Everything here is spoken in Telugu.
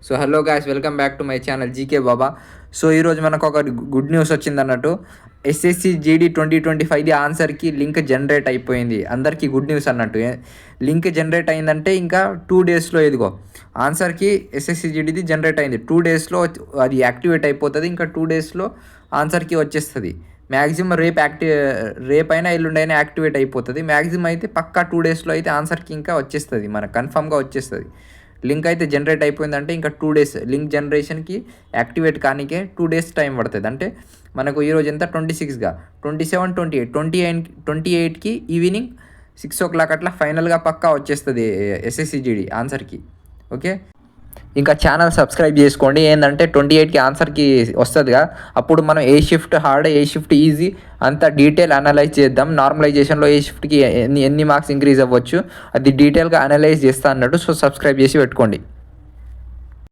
So hello guys, welcome back to my channel GK Baba. So ఈరోజు మనకు ఒక గుడ్ న్యూస్ వచ్చింది అన్నట్టు. ఎస్ఎస్సి జీడీ 2025 ఆన్సర్కి లింక్ జనరేట్ అయిపోయింది. అందరికీ గుడ్ న్యూస్ అన్నట్టు. లింక్ జనరేట్ అయిందంటే ఇంకా 2 డేస్లో ఇదిగో ఆన్సర్కి ఎస్ఎస్సి జీడీది జనరేట్ అయింది. 2 డేస్లో అది యాక్టివేట్ అయిపోతుంది. ఇంకా 2 డేస్లో ఆన్సర్కి వచ్చేస్తుంది. మ్యాక్సిమం రేపైనా ఎల్లుండైనా యాక్టివేట్ అయిపోతుంది. మ్యాక్సిమం అయితే పక్కా 2 డేస్లో అయితే ఆన్సర్కి ఇంకా వచ్చేస్తుంది, మనకు కన్ఫామ్గా వచ్చేస్తుంది. లింక్ అయితే జనరేట్ అయిపోయిందంటే ఇంకా 2 డేస్ లింక్ జనరేషన్కి యాక్టివేట్ కానికే 2 డేస్ టైం పడుతుంది. అంటే మనకు ఈరోజు ఎంత 26గా 27, 28కి ఈవినింగ్ 6 o'clock అట్లా ఫైనల్గా పక్కా వచ్చేస్తుంది ఎస్ఎస్సి జీడీ ఆన్సర్కి. ఓకే, ఇంకా ఛానల్ సబ్స్క్రైబ్ చేసుకోండి. ఏంటంటే 28కి ఆన్సర్కి వస్తుందిగా, అప్పుడు మనం ఏ షిఫ్ట్ హార్డ్ ఏ షిఫ్ట్ ఈజీ అంతా డీటెయిల్ అనలైజ్ చేద్దాం. నార్మలైజేషన్లో ఏ షిఫ్ట్కి ఎన్ని మార్క్స్ ఇంక్రీజ్ అవ్వచ్చు అది డీటెయిల్గా అనలైజ్ చేస్తా అన్నట్టు. సో సబ్స్క్రైబ్ చేసి పెట్టుకోండి.